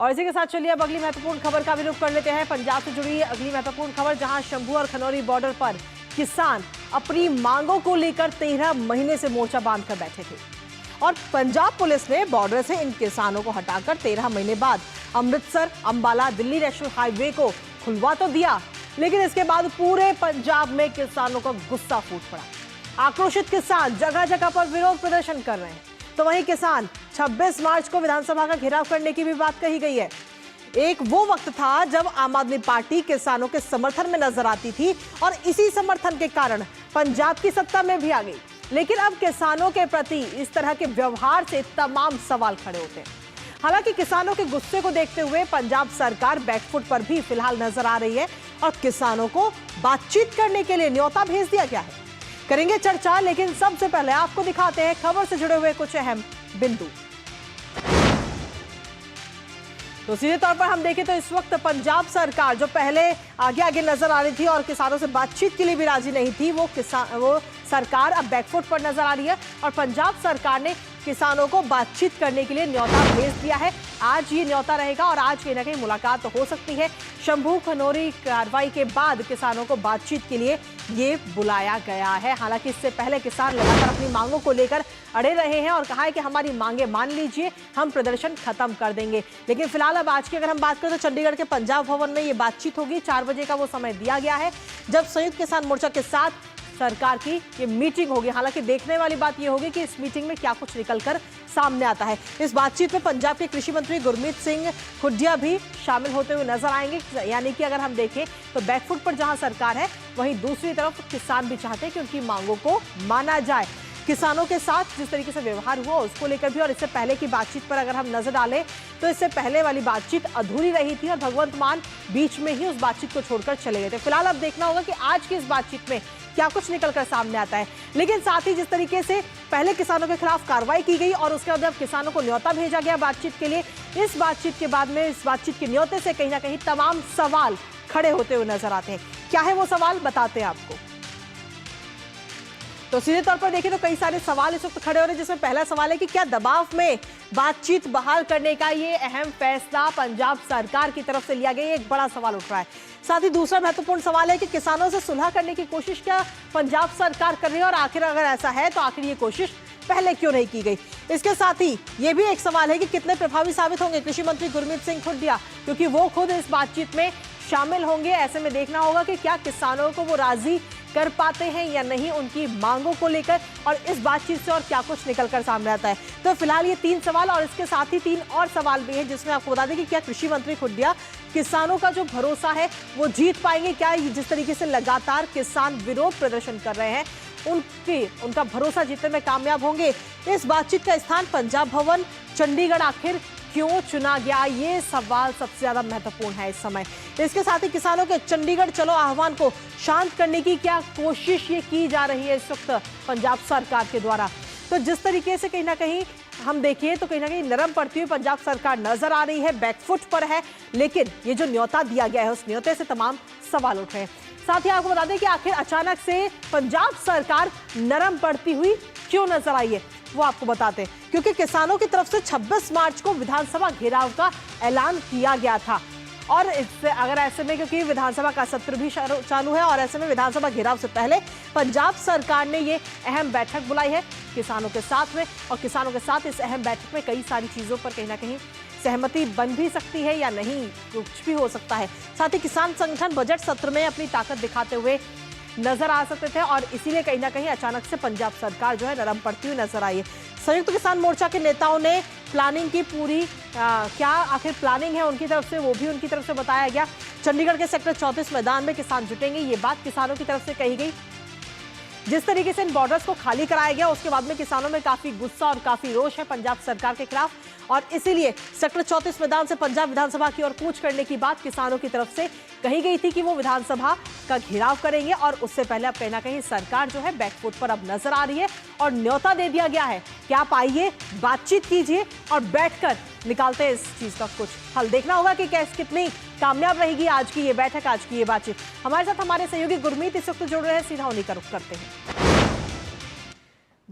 और इसी के साथ चलिए अब अगली महत्वपूर्ण खबर का भी रुख कर लेते हैं। पंजाब से जुड़ी अगली महत्वपूर्ण खबर, जहां शंभू और खनौरी बॉर्डर पर किसान अपनी मांगों को लेकर 13 महीने से मोर्चा बांधकर बैठे थे और पंजाब पुलिस ने बॉर्डर से इन किसानों को हटाकर 13 महीने बाद अमृतसर अंबाला दिल्ली नेशनल हाईवे को खुलवा तो दिया, लेकिन इसके बाद पूरे पंजाब में किसानों का गुस्सा फूट पड़ा। आक्रोशित किसान जगह जगह पर विरोध प्रदर्शन कर रहे हैं, तो वहीं किसान 26 मार्च को विधानसभा का घेराव करने की भी बात कही गई है। एक वो वक्त था जब आम आदमी पार्टी किसानों के समर्थन में नजर आती थी और इसी समर्थन के कारण पंजाब की सत्ता में भी आ गई, लेकिन अब किसानों के प्रति इस तरह के व्यवहार से तमाम सवाल खड़े होते हैं। हालांकि किसानों के गुस्से को देखते हुए पंजाब सरकार बैकफुट पर भी फिलहाल नजर आ रही है और किसानों को बातचीत करने के लिए न्योता भेज दिया गया है। करेंगे चर्चा, लेकिन सबसे पहले आपको दिखाते हैं खबर से जुड़े हुए कुछ अहम बिंदु। तो सीधे तौर पर हम देखें तो इस वक्त पंजाब सरकार जो पहले आगे आगे नजर आ रही थी और किसानों से बातचीत के लिए भी राजी नहीं थी, वो सरकार अब बैकफुट पर नजर आ रही है और पंजाब सरकार ने किसानों को बातचीत करने के लिए न्योता भेज दिया है। आज ये न्योता रहेगा और आज कहीं ना कहीं मुलाकात हो सकती है। शंभू खनौरी कार्रवाई के बाद किसानों को बातचीत के लिए ये बुलाया गया है। हालांकि इससे पहले किसान लगातार अपनी मांगों को लेकर अड़े रहे हैं और कहा है कि हमारी मांगे मान लीजिए, हम प्रदर्शन खत्म कर देंगे। लेकिन फिलहाल अब आज की अगर हम बात करें तो चंडीगढ़ के पंजाब भवन में ये बातचीत होगी। 4 बजे का वो समय दिया गया है जब संयुक्त किसान मोर्चा के साथ सरकार की ये मीटिंग होगी। हालांकि देखने वाली बात ये होगी कि इस मीटिंग में क्या कुछ निकलकर सामने आता है। इस बातचीत में पंजाब के कृषि मंत्री गुरमीत सिंह खुडिया भी शामिल होते हुए नजर आएंगे। यानी कि अगर हम देखें तो बैकफुट पर जहां सरकार है, वहीं दूसरी तरफ किसान भी चाहते हैं कि उनकी मांगों को माना जाए। किसानों के साथ जिस तरीके से व्यवहार हुआ उसको लेकर भी और इससे पहले की बातचीत पर अगर हम नजर डालें तो इससे पहले वाली बातचीत अधूरी रही थी और भगवंत मान बीच में ही उस बातचीत को छोड़कर चले गए थे। फिलहाल अब देखना होगा कि आज की इस बातचीत में क्या कुछ निकलकर सामने आता है। लेकिन साथ ही जिस तरीके से पहले किसानों के खिलाफ कार्रवाई की गई और उसके बाद अब किसानों को न्योता भेजा गया बातचीत के लिए, इस बातचीत के बाद में इस बातचीत के न्योते से कहीं ना कहीं तमाम सवाल खड़े होते हुए नजर आते हैं। क्या है वो सवाल, बताते हैं आपको। तो सीधे तौर पर देखें तो कई सारे सवाल इस वक्त खड़े हो रहे हैं, जिसमें पहला सवाल है कि क्या दबाव में बातचीत बहाल करने का ये अहम फैसला पंजाब सरकार की तरफ से लिया गया, एक बड़ा सवाल उठ रहा है। साथ ही दूसरा महत्वपूर्ण सवाल है कि किसानों से सुलह करने की कोशिश क्या पंजाब सरकार कर रही है और आखिर अगर ऐसा है तो आखिर ये कोशिश पहले क्यों नहीं की गई। इसके साथ ही ये भी एक सवाल है कि कितने प्रभावी साबित होंगे कृषि मंत्री गुरमीत सिंह खुडिया, क्योंकि वो खुद इस बातचीत में शामिल होंगे। ऐसे में देखना होगा कि क्या किसानों को वो राजी कर पाते हैं या नहीं उनकी मांगों को लेकर और इस बातचीत से और क्या कुछ निकलकर सामने आता है। तो फिलहाल ये 3 सवाल और इसके साथ ही 3 और सवाल भी हैं, जिसमें आपको बता दें कि क्या कृषि मंत्री खुडिया किसानों का जो भरोसा है वो जीत पाएंगे। क्या जिस तरीके से लगातार किसान विरोध प्रदर्शन कर रहे हैं उनका भरोसा जीतने में कामयाब होंगे। इस बातचीत का स्थान पंजाब भवन चंडीगढ़ आखिर क्यों चुना गया, ये सवाल सबसे ज्यादा महत्वपूर्ण है इस समय। इसके साथ ही किसानों के चंडीगढ़ चलो आह्वान को शांत करने की क्या कोशिश ये की जा रही है इस वक्त पंजाब सरकार के द्वारा। तो जिस तरीके से कहीं ना कहीं हम देखिए तो कहीं ना कहीं नरम पड़ती हुई पंजाब सरकार नजर आ रही है, बैकफुट पर है, लेकिन ये जो न्योता दिया गया है उस न्योते से तमाम सवाल उठ रहे हैं। साथ ही आपको बता दें कि आखिर अचानक से पंजाब सरकार नरम पड़ती हुई क्यों नजर आई है, वो आपको बताते हैं। क्योंकि किसानों की तरफ से 26 मार्च को विधानसभा घेराव का ऐलान किया गया था और इससे अगर ऐसे में क्योंकि विधानसभा का सत्र भी चालू है और ऐसे में विधानसभा घेराव से पहले पंजाब सरकार ने ये अहम बैठक बुलाई है किसानों के साथ में और किसानों के साथ इस अहम बैठक में कई सारी चीजों पर कहीं ना कहीं सहमति बन भी सकती है या नहीं, कुछ भी हो सकता है। साथ ही किसान संगठन बजट सत्र में अपनी ताकत दिखाते हुए नजर आ सकते थे और इसीलिए कहीं ना कहीं अचानक से पंजाब सरकार जो है नरम पड़ती हुई नजर आई है। संयुक्त किसान मोर्चा के नेताओं ने प्लानिंग की पूरी क्या आखिर प्लानिंग है उनकी तरफ से, वो भी उनकी तरफ से बताया गया। चंडीगढ़ के सेक्टर 34 मैदान में किसान जुटेंगे, ये बात किसानों की तरफ से कही गई। जिस तरीके से इन बॉर्डर्स को खाली कराया गया उसके बाद में किसानों में काफी गुस्सा और काफी रोष है पंजाब सरकार के खिलाफ और इसीलिए सेक्टर 34 मैदान से पंजाब विधानसभा की ओर कूच करने की बात किसानों की तरफ से कही गई थी कि वो विधानसभा का घेराव करेंगे और उससे पहले अब कहीं ना कहीं सरकार जो है बैकफुट पर अब नजर आ रही है और न्योता दे दिया गया है कि आप आइए, बातचीत कीजिए और बैठकर निकालते हैं इस चीज का कुछ हल। देखना होगा कि कैसे कितनी कामयाब रहेगी आज की ये बैठक, आज की ये बातचीत। हमारे साथ हमारे सहयोगी गुरमीत इस वक्त जुड़ रहे हैं, सीधा उन्हीं का रुख करते हैं।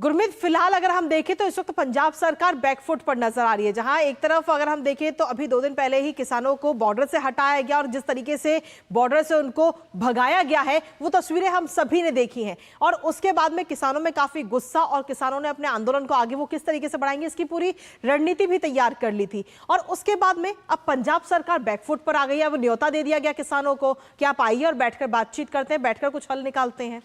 गुरमीत, फिलहाल अगर हम देखें तो इस वक्त पंजाब सरकार बैकफुट पर नजर आ रही है, जहां एक तरफ अगर हम देखें तो अभी 2 दिन पहले ही किसानों को बॉर्डर से हटाया गया और जिस तरीके से बॉर्डर से उनको भगाया गया है वो तस्वीरें हम सभी ने देखी हैं। और उसके बाद में किसानों में काफी गुस्सा और किसानों ने अपने आंदोलन को आगे वो किस तरीके से बढ़ाएंगे इसकी पूरी रणनीति भी तैयार कर ली थी। और उसके बाद में अब पंजाब सरकार बैकफुट पर आ गई है। वो न्योता दे दिया गया किसानों को कि आप आइए और बैठकर बातचीत करते हैं, बैठकर कुछ हल निकालते हैं।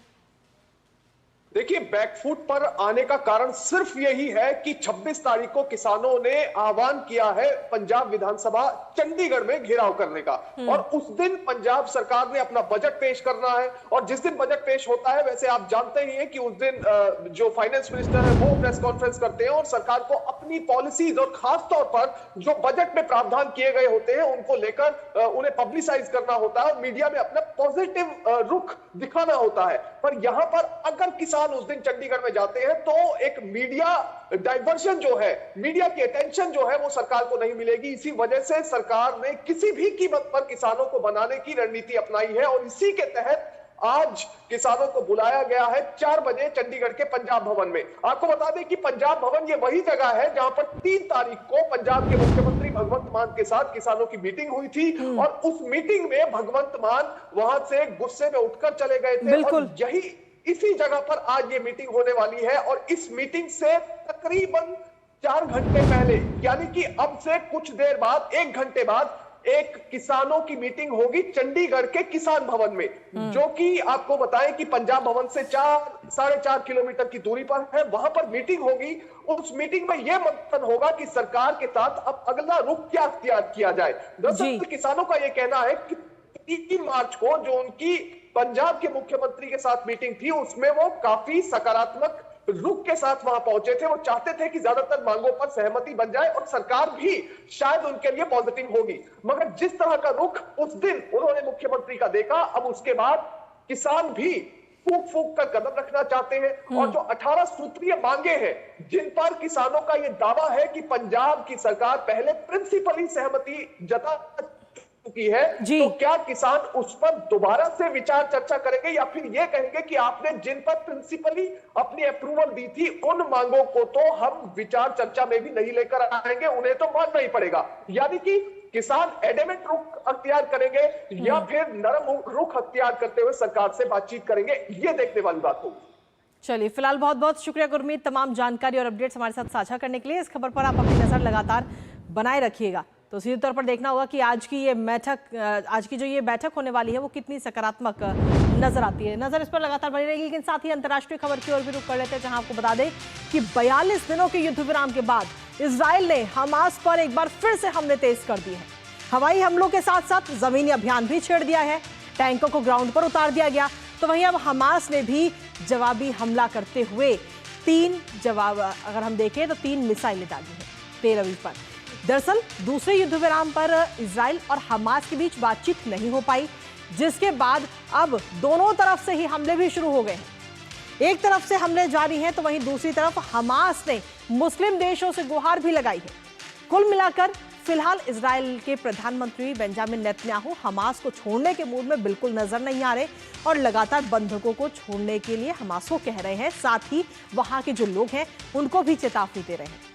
देखिए, बैकफुट पर आने का कारण सिर्फ यही है कि 26 तारीख को किसानों ने आह्वान किया है पंजाब विधानसभा चंडीगढ़ में घेराव करने का, और उस दिन पंजाब सरकार ने अपना बजट पेश करना है। और जिस दिन बजट पेश होता है, वैसे आप जानते ही हैं कि उस दिन जो फाइनेंस मिनिस्टर है वो प्रेस कॉन्फ्रेंस करते हैं और सरकार को अपनी पॉलिसीज और खास तौर पर जो बजट में प्रावधान किए गए होते हैं उनको लेकर उन्हें पब्लिसाइज करना होता है और मीडिया में अपना पॉजिटिव रुख दिखाना होता है। पर यहां पर अगर किसान उस दिन चंडीगढ़ में जाते हैं तो एक मीडिया डाइवर्शन जो है, मीडिया की अटेंशन जो है वो सरकार को नहीं मिलेगी। इसी वजह से सरकार ने किसी भी कीमत पर किसानों को बनाने की रणनीति अपनाई है और इसी के तहत आज किसानों को बुलाया गया है 4 बजे चंडीगढ़ के पंजाब भवन में। आपको बता दें कि पंजाब भवन ये वही जगह है जहां पर 3 तारीख को पंजाब के मुख्यमंत्री भगवंत मान के साथ किसानों की मीटिंग हुई थी और उस मीटिंग में भगवंत मान वहां से गुस्से में उठकर चले गए थे और यही इसी जगह पर आज ये मीटिंग होने वाली है। और इस मीटिंग से तकरीबन 4 घंटे पहले, यानी कि अब से कुछ देर बाद, 1 घंटे बाद एक किसानों की मीटिंग होगी चंडीगढ़ के किसान भवन में, जो कि आपको बताएं कि पंजाब भवन से 4-4.5 किलोमीटर की दूरी पर है। वहां पर मीटिंग होगी। उस मीटिंग में यह मंथन होगा कि सरकार के साथ अब अगला रुख क्या अख्तियार किया जाए। दरअसल किसानों का यह कहना है कि 3 मार्च को जो उनकी पंजाब के मुख्यमंत्री के साथ मीटिंग थी उसमें वो काफी सकारात्मक रुख के साथ वहां पहुंचे थे। वो चाहते थे कि ज्यादातर मांगों पर सहमति बन जाए और सरकार भी शायद उनके लिए पॉजिटिव होगी, मगर जिस तरह का रुख उस दिन उन्होंने मुख्यमंत्री का देखा, अब उसके बाद किसान भी फूक फूक कर कदम रखना चाहते हैं। और जो 18 सूत्रीय मांगे हैं जिन पर किसानों का यह दावा है कि पंजाब की सरकार पहले प्रिंसिपली सहमति जता की है, तो क्या किसान उस पर दोबारा से विचार चर्चा करेंगे या फिर यह कहेंगे कि आपने जिन पर प्रिंसिपली अपनी अप्रूवल दी थी उन मांगों को तो हम विचार चर्चा में भी नहीं लेकर आएंगे, उन्हें तो मानना ही पड़ेगा। यानी कि किसान एडेमेंट रुख अख्तियार करेंगे या फिर नरम रुख अख्तियार करते हुए सरकार से बातचीत करेंगे, ये देखने वाली बात होगी। चलिए, फिलहाल बहुत बहुत शुक्रिया गुरमीत, तमाम जानकारी और अपडेट्स हमारे साथ साझा करने के लिए। इस खबर पर आप अपनी नजर लगातार बनाए रखिएगा। तो सीधे तौर पर देखना होगा कि आज की जो ये बैठक होने वाली है वो कितनी सकारात्मक नजर आती है। नजर इस पर लगातार बनी रहेगी। लेकिन साथ ही अंतर्राष्ट्रीय खबर की ओर भी रुख कर लेते हैं, जहां आपको बता दें कि 42 दिनों के युद्ध विराम के बाद इजराइल ने हमास पर एक बार फिर से हमले तेज कर दिए हैं। हवाई हमलों के साथ साथ जमीनी अभियान भी छेड़ दिया है, टैंकों को ग्राउंड पर उतार दिया गया। तो वहीं अब हमास ने भी जवाबी हमला करते हुए 3 अगर हम देखें तो 3 मिसाइलें दागी हैं तेल अवीव पर। दरअसल दूसरे युद्ध विराम पर इजराइल और हमास के बीच बातचीत नहीं हो पाई, जिसके बाद अब दोनों तरफ से ही हमले भी शुरू हो गए हैं। एक तरफ से हमले जारी हैं तो वहीं दूसरी तरफ हमास ने मुस्लिम देशों से गुहार भी लगाई है। कुल मिलाकर फिलहाल इजराइल के प्रधानमंत्री बेंजामिन नेतन्याहू हमास को छोड़ने के मूड में बिल्कुल नजर नहीं आ रहे और लगातार बंधकों को छोड़ने के लिए हमास को कह रहे हैं, साथ ही वहां के जो लोग हैं उनको भी चेतावनी दे रहे हैं।